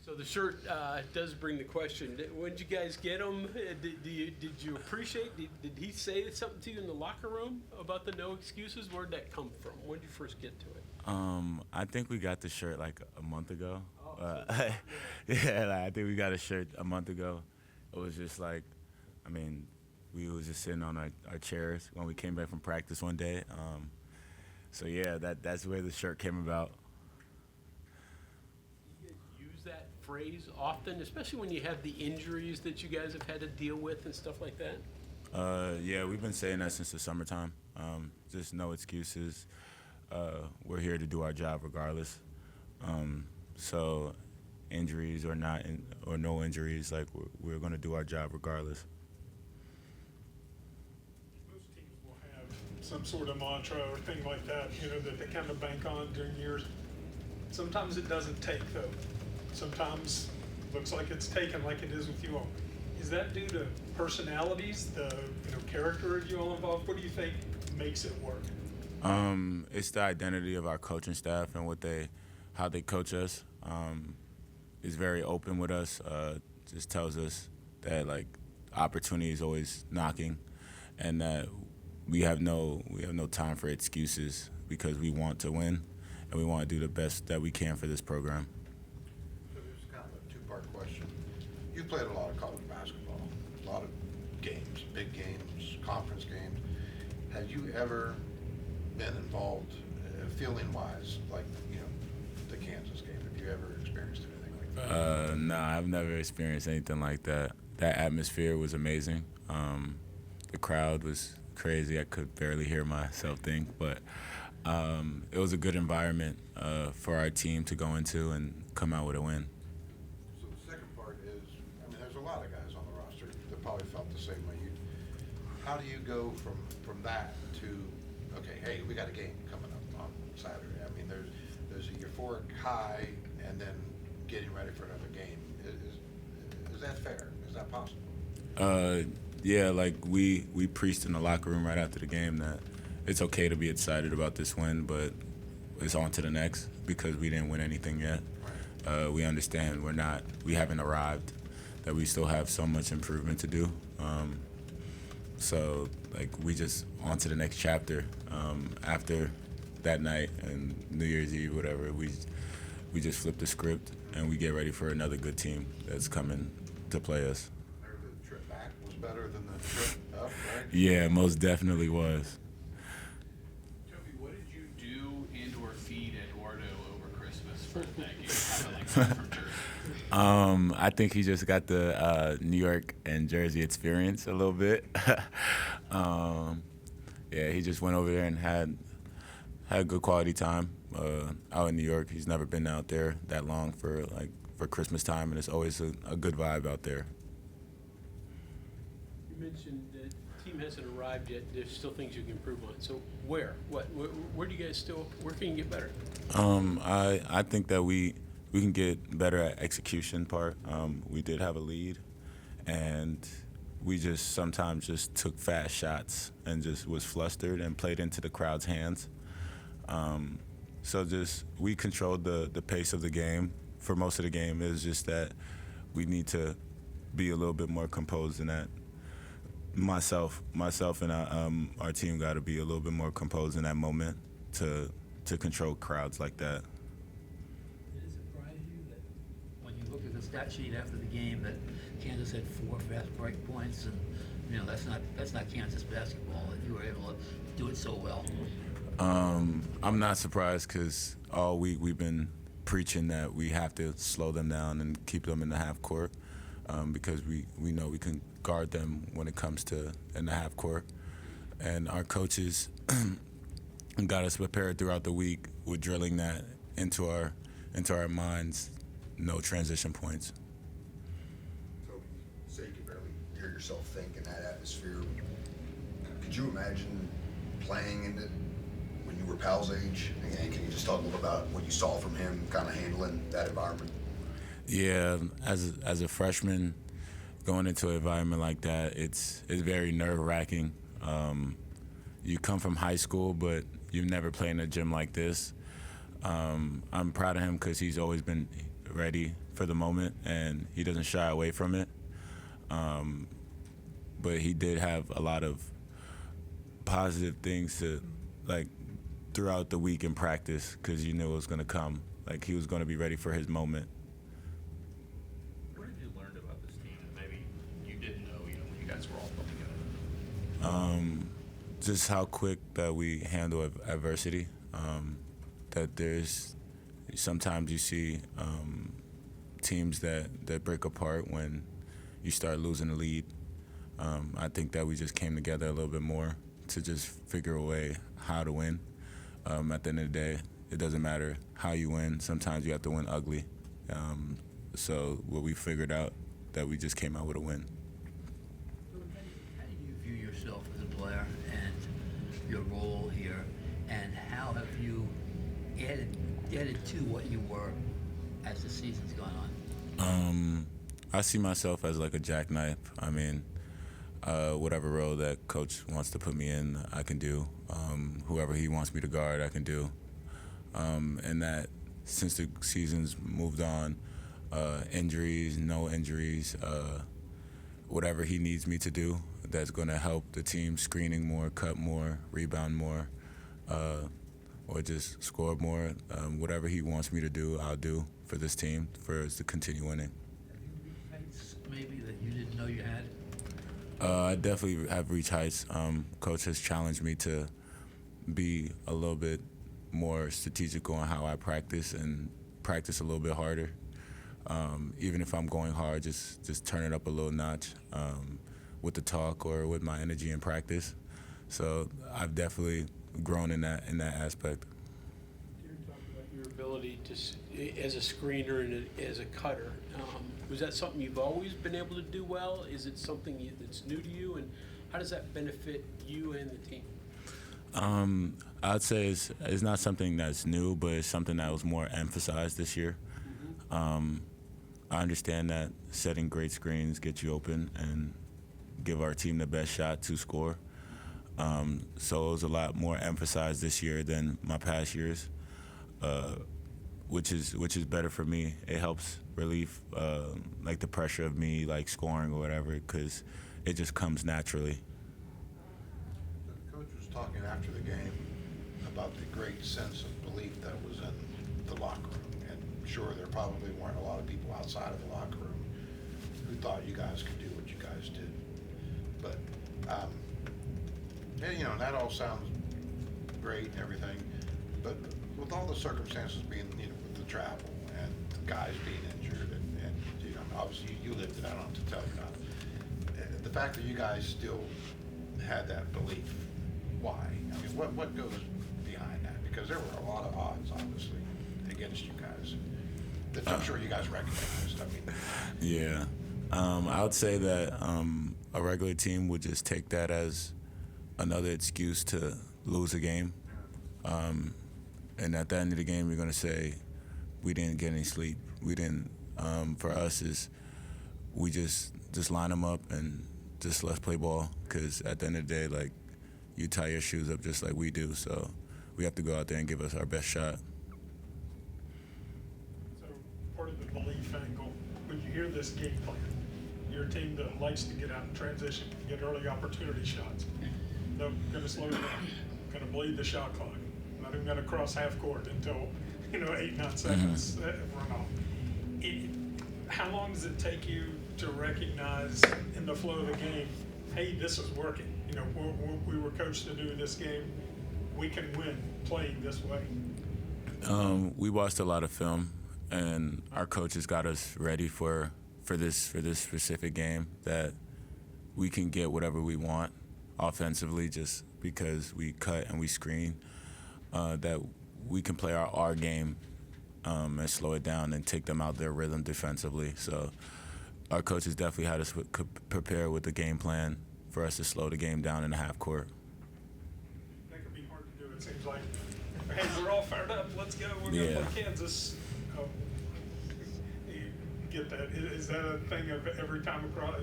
So the shirt does bring the question. When did you guys get them? Did you appreciate? Did he say something to you in the locker room about the no excuses? Where'd that come from? When did you first get to it? I think we got the shirt like a month ago. Oh, Yeah, like, I think we got a shirt a month ago. It was just like, I mean, we was just sitting on our chairs when we came back from practice one day. So yeah, that's where the shirt came about. You guys use that phrase often, especially when you have the injuries that you guys have had to deal with and stuff like that? Yeah, we've been saying that since the summertime. Just no excuses. We're here to do our job regardless. So injuries or not, or no injuries, like we're going to do our job regardless. Most teams will have some sort of mantra or thing like that, that they kind of bank on during years. Sometimes it doesn't take, though. Sometimes it looks like it's taken, like it is with you all. Is that due to personalities, the character of you all involved? What do you think makes it work? It's the identity of our coaching staff and how they coach us. Is very open with us. Just tells us that like opportunity is always knocking, and that we have no time for excuses because we want to win, and we want to do the best that we can for this program. So there's kind of a two-part question. You played a lot of college basketball, a lot of games, big games, conference games. Have you ever been involved, feeling-wise, like the Kansas game? Have you ever experienced anything like that? No, I've never experienced anything like that. That atmosphere was amazing. The crowd was crazy. I could barely hear myself think, but it was a good environment for our team to go into and come out with a win. So the second part is, there's a lot of guys on the roster that probably felt the same way you. How do you go from that to, okay, hey, we got a game coming up on Saturday? There's a euphoric high and then getting ready for another game. Is that fair? Is that possible? Yeah, like we preached in the locker room right after the game that it's okay to be excited about this win, but it's on to the next because we didn't win anything yet. Right. We understand we haven't arrived, that we still have so much improvement to do. So like we just on to the next chapter. After that night and New Year's Eve, whatever, we just flip the script and we get ready for another good team that's coming to play us. The trip back was better than the trip up, right? Yeah, most definitely was. Toby, what did you do and/or feed Eduardo over Christmas for that game? How did that come from Jersey? I think he just got the New York and Jersey experience a little bit. Yeah, he just went over there and had a good quality time out in New York. He's never been out there that long for Christmas time, and it's always a good vibe out there. You mentioned that the team hasn't arrived yet. There's still things you can improve on. So where do you guys where can you get better? I think that we can get better at execution part. We did have a lead, and we just sometimes just took fast shots and just was flustered and played into the crowd's hands. So just we controlled the pace of the game for most of the game. It's just that we need to be a little bit more composed in that. Myself and our team got to be a little bit more composed in that moment to control crowds like that. Did it surprise you that when you looked at the stat sheet after the game that Kansas had 4 fast break points, and that's not Kansas basketball, that you were able to do it so well? I'm not surprised because all week we've been preaching that we have to slow them down and keep them in the half court because we know we can guard them when it comes to in the half court. And our coaches got us prepared throughout the week with drilling that into our minds, no transition points. Toby, say you could barely hear yourself think in that atmosphere. Could you imagine playing in it when you were Pal's age? And can you just talk a little about what you saw from him kind of handling that environment? Yeah, as a freshman, going into an environment like that, it's very nerve-wracking. You come from high school, but you've never played in a gym like this. I'm proud of him because he's always been ready for the moment, and he doesn't shy away from it. But he did have a lot of positive things to, like, throughout the week in practice, because you knew it was going to come. Like, he was going to be ready for his moment. What did you learn about this team that maybe you didn't know, when you guys were all put together? Just how quick that we handle adversity. That there's sometimes you see teams that break apart when you start losing the lead. I think that we just came together a little bit more to just figure a way how to win. At the end of the day, it doesn't matter how you win. Sometimes you have to win ugly. So what we figured out, that we just came out with a win. How do you view yourself as a player and your role here, and how have you added to what you were as the season's gone on? I see myself as like a jackknife. I mean, whatever role that coach wants to put me in, I can do. Whoever he wants me to guard, I can do. And that since the season's moved on, injuries, no injuries, whatever he needs me to do that's going to help the team, screening more, cut more, rebound more, or just score more. Whatever he wants me to do, I'll do for this team for us to continue winning. Have you reached heights maybe that you didn't know you had? I definitely have reached heights. Coach has challenged me to be a little bit more strategical on how I practice and practice a little bit harder. Even if I'm going hard, just turn it up a little notch with the talk or with my energy in practice. So I've definitely grown in that aspect. You're talking about your ability to, as a screener and as a cutter. Was that something you've always been able to do well? Is it something that's new to you, and how does that benefit you and the team? I'd say it's not something that's new, but it's something that was more emphasized this year. I understand that setting great screens gets you open and give our team the best shot to score. So it was a lot more emphasized this year than my past years, which is better for me. It helps relieve like the pressure of me like scoring or whatever, because it just comes naturally. The coach was talking after the game about the great sense of belief that was in the locker room. And sure, there probably weren't a lot of people outside of the locker room who thought you guys could do what you guys did. But, and that all sounds great and everything, but with all the circumstances being, with the travel and the guys being injured and obviously you lived it, I don't have to tell you about. The fact that you guys still had that belief, why? I mean, what goes behind that? Because there were a lot of odds, obviously, against you guys that I'm sure you guys recognized. I mean, yeah, I would say that a regular team would just take that as another excuse to lose a game, and at the end of the game, we're going to say we didn't get any sleep. We didn't. For us, is we just line them up and just let's play ball. Because at the end of the day, like, you tie your shoes up just like we do, so we have to go out there and give us our best shot. So part of the belief angle, when you hear this game plan, you're a team that likes to get out in transition, get early opportunity shots. They're going to slow down, going to bleed the shot clock. Not even going to cross half court until 8-9 seconds run off. How long does it take you to recognize in the flow of the game, hey, this is working? We were coached to do this game. We can win playing this way. We watched a lot of film, and our coaches got us ready for this specific game, that we can get whatever we want offensively just because we cut and we screen, that we can play our game and slow it down and take them out their rhythm defensively. So our coaches definitely had us prepare with the game plan for us to slow the game down in the half court. That could be hard to do. It seems like, hey, we're all fired up. Let's go. We're going to play Kansas. You get that? Is that a thing of every time across,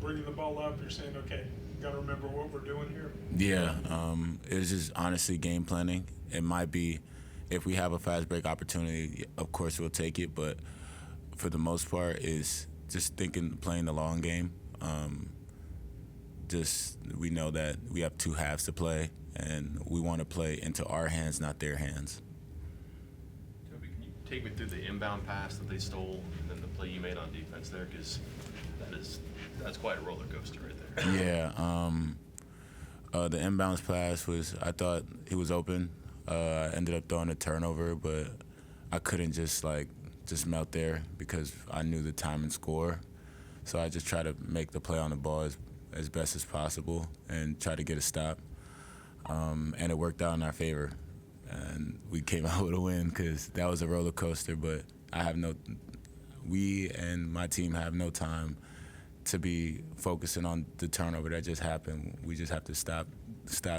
bringing the ball up, you're saying, okay, got to remember what we're doing here? Yeah, it's just honestly game planning. It might be, if we have a fast break opportunity, of course we'll take it, but for the most part, is just playing the long game. We know that we have two halves to play, and we want to play into our hands, not their hands. Toby, can you take me through the inbound pass that they stole and then the play you made on defense there? Because that's quite a roller coaster right there. Yeah. The inbounds pass I thought he was open. I ended up throwing a turnover, but I couldn't just melt there because I knew the time and score. So I just tried to make the play on the ball as best as possible and try to get a stop. And it worked out in our favor. And we came out with a win because that was a roller coaster, but we and my team have no time to be focusing on the turnover that just happened. We just have to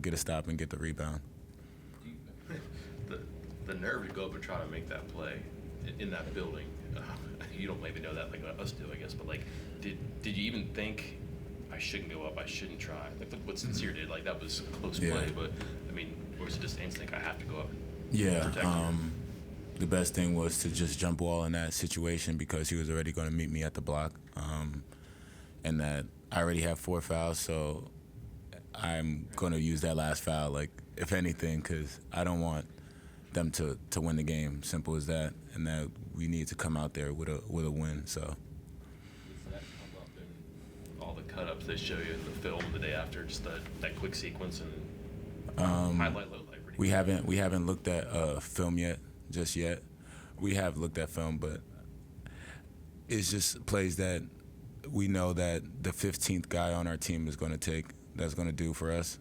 get a stop and get the rebound. The nerve to go up and try to make that play in that building, you don't maybe know that like us do, I guess, but like, did you even think I shouldn't go up, I shouldn't try? Like what Sincere did, like that was a close play, but I mean, or was it just instinct, I have to go up? Yeah, Protect him? the best thing was to just jump wall in that situation because he was already going to meet me at the block, and that I already have 4 fouls, so I'm going to use that last foul, like, if anything, because I don't want them to win the game. Simple as that, and that we need to come out there with a win. So. Does that come up in all the cut-ups they show you in the film the day after, just that quick sequence and highlight, low light? We haven't looked at film yet. We have looked at film, but it's just plays that we know that the 15th guy on our team is going to take. That's going to do for us.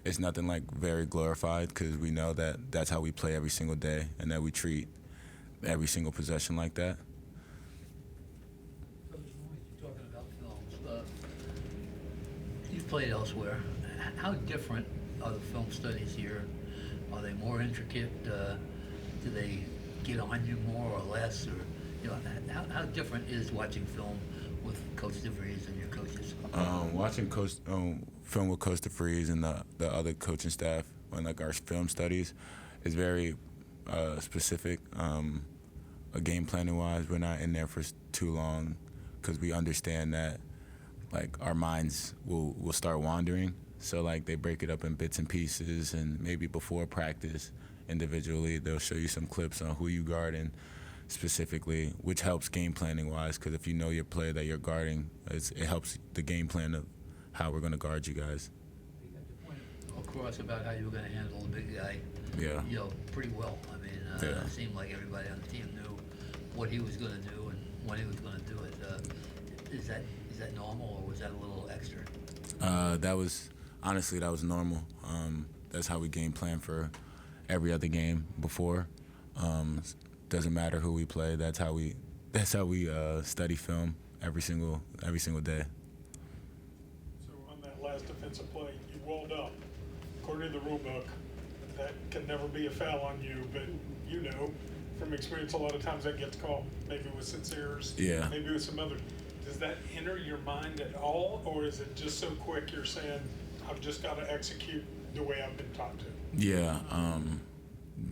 It's nothing like very glorified because we know that that's how we play every single day and that we treat every single possession like that. So you're talking about films. You've played elsewhere. How different are the film studies here? Are they more intricate? Do they get on you more or less? Or how different is watching film with Coach DeVries and your coaches? Watching film with Coach DeVries and the other coaching staff on like our film studies is very specific. Game planning wise, we're not in there for too long because we understand that like our minds will start wandering. So like they break it up in bits and pieces, and maybe before practice, individually they'll show you some clips on who you guarding specifically, which helps game planning wise. Because if you know your player that you're guarding, it helps the game plan of how we're going to guard you guys. You got your point across about how you were going to handle the big guy. Yeah. Pretty well. I mean, Yeah. It seemed like everybody on the team knew what he was going to do and when he was going to do it. Is that normal, or was that a little extra? That was normal. That's how we game plan for every other game before. Doesn't matter who we play. That's how we study film every single day. So on that last defensive play, you walled up. According to the rule book, that can never be a foul on you, but you know from experience a lot of times that gets called, maybe with Sincere's, Yeah. maybe with some other. Does that enter your mind at all, or is it just so quick you're saying, I've just got to execute the way I've been taught to? Yeah,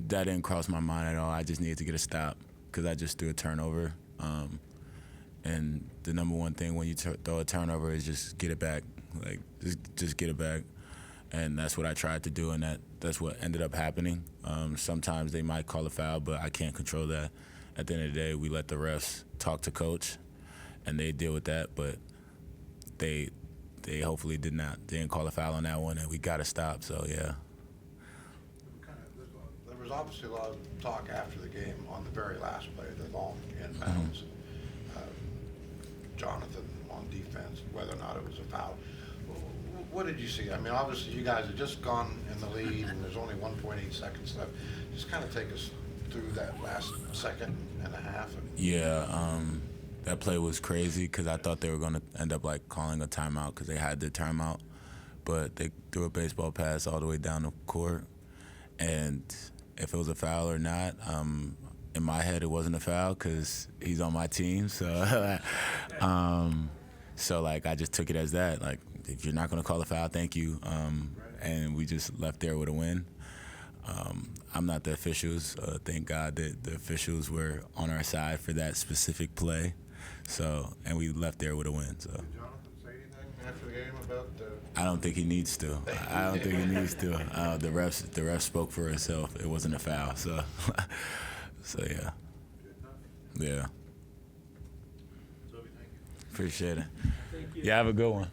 that didn't cross my mind at all. I just needed to get a stop because I just threw a turnover. And the number one thing when you throw a turnover is just get it back. Like, just get it back. And that's what I tried to do, and that's what ended up happening. Sometimes they might call a foul, but I can't control that. At the end of the day, we let the refs talk to coach, and they deal with that. But they hopefully didn't call a foul on that one, and we got to stop. So yeah. There was obviously a lot of talk after the game on the very last play, the long inbounds. Jonathan on defense, whether or not it was a foul. What did you see? I mean, obviously you guys had just gone in the lead, and there's only 1.8 seconds left. Just kind of take us through that last second and a half. Yeah, that play was crazy because I thought they were going to end up like calling a timeout because they had their timeout, but they threw a baseball pass all the way down the court, and if it was a foul or not, in my head it wasn't a foul because he's on my team. So, so like I just took it as that. Like, if you're not going to call a foul, thank you. And we just left there with a win. I'm not the officials. Thank God that the officials were on our side for that specific play. So, and we left there with a win. So. Did Jonathan say anything after the game about the? I don't think he needs to. I don't think he needs to. The refs spoke for himself. It wasn't a foul. So, so yeah. Good enough. Yeah. Toby, thank you. Appreciate it. Thank you. Yeah, have a good one.